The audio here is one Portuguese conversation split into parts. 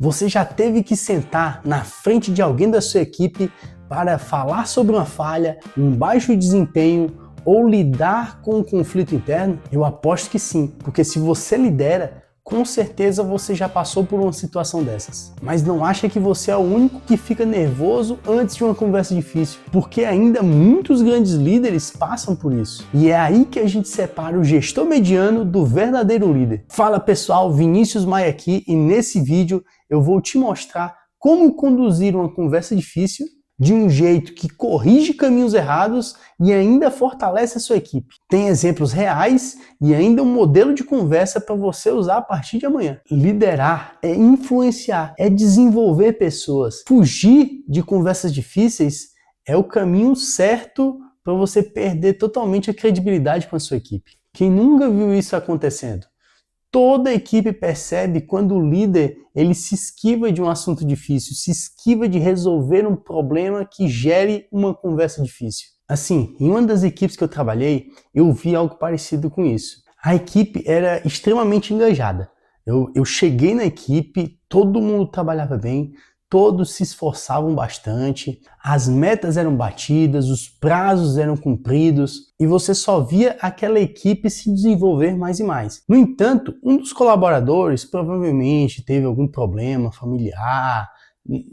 Você já teve que sentar na frente de alguém da sua equipe para falar sobre uma falha, um baixo desempenho ou lidar com um conflito interno? Eu aposto que sim, porque se você lidera, com certeza você já passou por uma situação dessas. Mas não acha que você é o único que fica nervoso antes de uma conversa difícil, porque ainda muitos grandes líderes passam por isso. E é aí que a gente separa o gestor mediano do verdadeiro líder. Fala pessoal, Vinícius Maia aqui, e nesse vídeo eu vou te mostrar como conduzir uma conversa difícil de um jeito que corrige caminhos errados e ainda fortalece a sua equipe. Tem exemplos reais e ainda um modelo de conversa para você usar a partir de amanhã. Liderar é influenciar, é desenvolver pessoas. Fugir de conversas difíceis é o caminho certo para você perder totalmente a credibilidade com a sua equipe. Quem nunca viu isso acontecendo? Toda a equipe percebe quando o líder ele se esquiva de um assunto difícil, se esquiva de resolver um problema que gere uma conversa difícil. Assim, em uma das equipes que eu trabalhei, eu vi algo parecido com isso. A equipe era extremamente engajada. Eu cheguei na equipe, todo mundo trabalhava bem, todos se esforçavam bastante, as metas eram batidas, os prazos eram cumpridos e você só via aquela equipe se desenvolver mais e mais. No entanto, um dos colaboradores provavelmente teve algum problema familiar,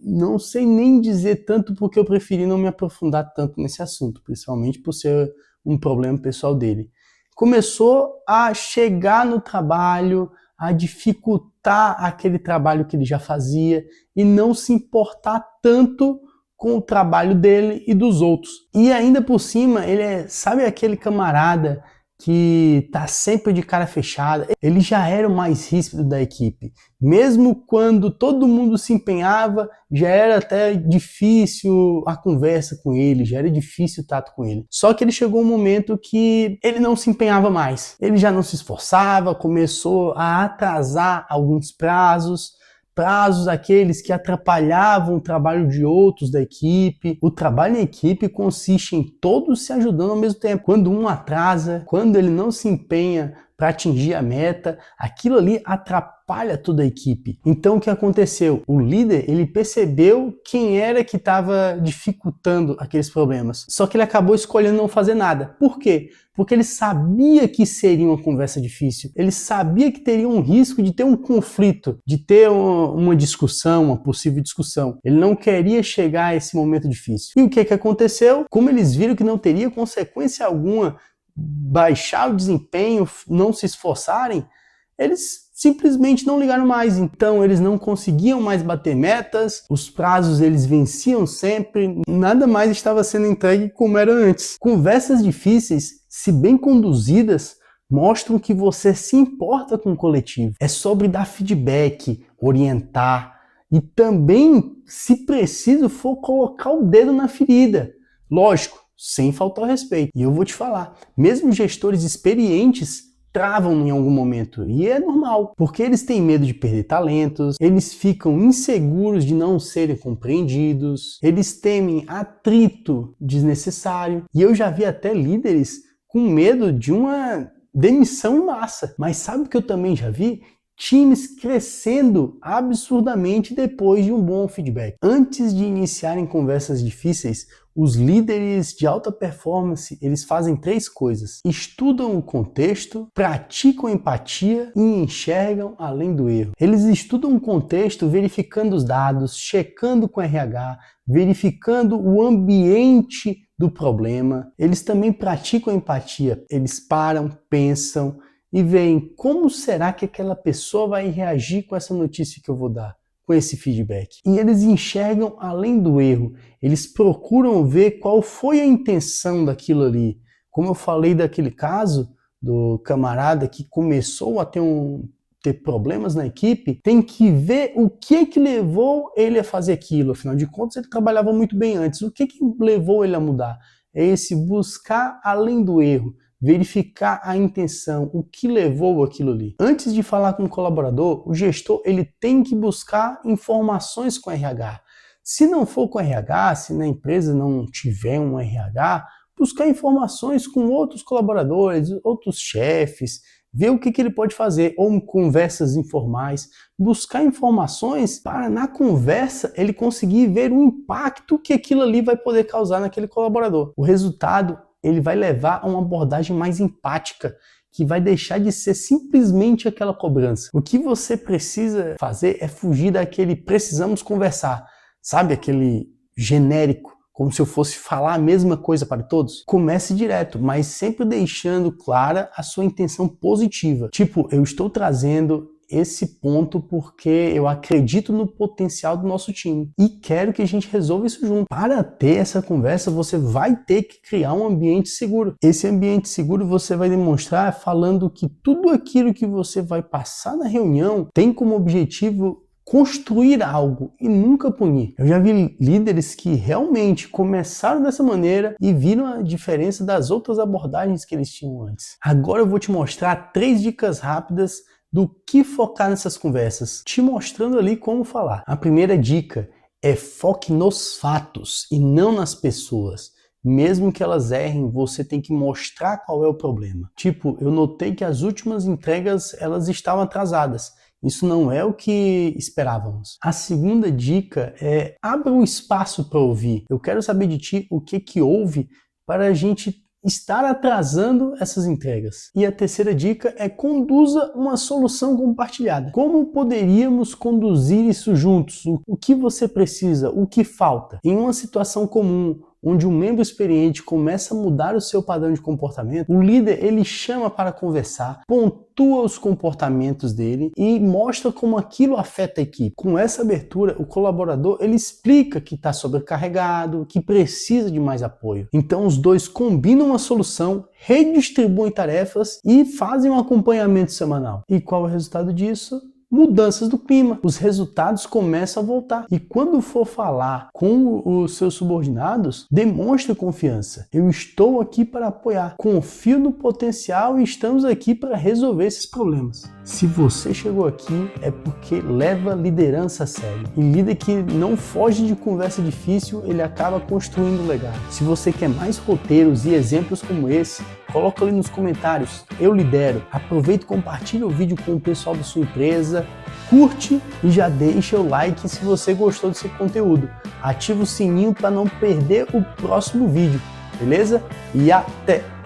não sei nem dizer tanto porque eu preferi não me aprofundar tanto nesse assunto, principalmente por ser um problema pessoal dele. Começou a chegar no trabalho, a dificultar aquele trabalho que ele já fazia e não se importar tanto com o trabalho dele e dos outros. E ainda por cima, ele sabe aquele camarada que tá sempre de cara fechada? Ele já era o mais ríspido da equipe. Mesmo quando todo mundo se empenhava, já era até difícil a conversa com ele, já era difícil o tato com ele. Só que ele chegou um momento que ele não se empenhava mais. Ele já não se esforçava, começou a atrasar alguns prazos aqueles que atrapalhavam o trabalho de outros da equipe. O trabalho em equipe consiste em todos se ajudando ao mesmo tempo. Quando um atrasa, quando ele não se empenha para atingir a meta, aquilo ali atrapalha toda a equipe. Então o que aconteceu? O líder, ele percebeu quem era que estava dificultando aqueles problemas. Só que ele acabou escolhendo não fazer nada. Por quê? Porque ele sabia que seria uma conversa difícil. Ele sabia que teria um risco de ter um conflito, de ter uma discussão, uma possível discussão. Ele não queria chegar a esse momento difícil. E o que aconteceu? Como eles viram que não teria consequência alguma baixar o desempenho, não se esforçarem, eles simplesmente não ligaram mais. Então eles não conseguiam mais bater metas, os prazos eles venciam sempre, nada mais estava sendo entregue como era antes. Conversas difíceis, se bem conduzidas, mostram que você se importa com o coletivo. É sobre dar feedback, orientar e também, se preciso for, colocar o dedo na ferida. Lógico, sem faltar o respeito. E eu vou te falar, mesmo gestores experientes travam em algum momento, e é normal, porque eles têm medo de perder talentos, eles ficam inseguros de não serem compreendidos, eles temem atrito desnecessário, e eu já vi até líderes com medo de uma demissão em massa. Mas sabe o que eu também já vi? Times crescendo absurdamente depois de um bom feedback. Antes de iniciarem conversas difíceis, os líderes de alta performance, eles fazem 3 coisas. Estudam o contexto, praticam empatia e enxergam além do erro. Eles estudam o contexto verificando os dados, checando com o RH, verificando o ambiente do problema. Eles também praticam empatia. Eles param, pensam e veem como será que aquela pessoa vai reagir com essa notícia que eu vou dar, com esse feedback. E eles enxergam além do erro, eles procuram ver qual foi a intenção daquilo ali. Como eu falei daquele caso do camarada que começou a ter problemas na equipe, tem que ver o que levou ele a fazer aquilo. Afinal de contas, ele trabalhava muito bem antes. O que levou ele a mudar? É esse buscar além do erro. Verificar a intenção, o que levou aquilo ali. Antes de falar com o colaborador, o gestor ele tem que buscar informações com o RH. Se não for com o RH, se na empresa não tiver um RH, buscar informações com outros colaboradores, outros chefes, ver o que ele pode fazer, ou conversas informais, buscar informações para na conversa ele conseguir ver o impacto que aquilo ali vai poder causar naquele colaborador. O resultado ele vai levar a uma abordagem mais empática, que vai deixar de ser simplesmente aquela cobrança. O que você precisa fazer é fugir daquele precisamos conversar, sabe, aquele genérico, como se eu fosse falar a mesma coisa para todos. Comece direto, mas sempre deixando clara a sua intenção positiva. Tipo, eu estou trazendo esse ponto porque eu acredito no potencial do nosso time e quero que a gente resolva isso junto. Para ter essa conversa, você vai ter que criar um ambiente seguro. Esse ambiente seguro você vai demonstrar falando que tudo aquilo que você vai passar na reunião tem como objetivo construir algo e nunca punir. Eu já vi líderes que realmente começaram dessa maneira e viram a diferença das outras abordagens que eles tinham antes. Agora eu vou te mostrar 3 dicas rápidas do que focar nessas conversas, te mostrando ali como falar. A primeira dica é foque nos fatos e não nas pessoas. Mesmo que elas errem, você tem que mostrar qual é o problema. Tipo, eu notei que as últimas entregas elas estavam atrasadas. Isso não é o que esperávamos. A segunda dica é abra o espaço para ouvir. Eu quero saber de ti o que houve para a gente estar atrasando essas entregas. E a terceira dica é conduza uma solução compartilhada. Como poderíamos conduzir isso juntos? O que você precisa? O que falta? Em uma situação comum, onde um membro experiente começa a mudar o seu padrão de comportamento, o líder ele chama para conversar, pontua os comportamentos dele e mostra como aquilo afeta a equipe. Com essa abertura, o colaborador ele explica que está sobrecarregado, que precisa de mais apoio. Então os dois combinam uma solução, redistribuem tarefas e fazem um acompanhamento semanal. E qual é o resultado disso? Mudanças do clima, os resultados começam a voltar. E quando for falar com os seus subordinados, demonstre confiança. Eu estou aqui para apoiar, confio no potencial e estamos aqui para resolver esses problemas. Se você chegou aqui é porque leva liderança a sério. E líder que não foge de conversa difícil, ele acaba construindo legado. Se você quer mais roteiros e exemplos como esse, coloca ali nos comentários, eu lidero. Aproveita e compartilha o vídeo com o pessoal da sua empresa, curte e já deixa o like se você gostou desse conteúdo. Ativa o sininho para não perder o próximo vídeo, beleza? E até!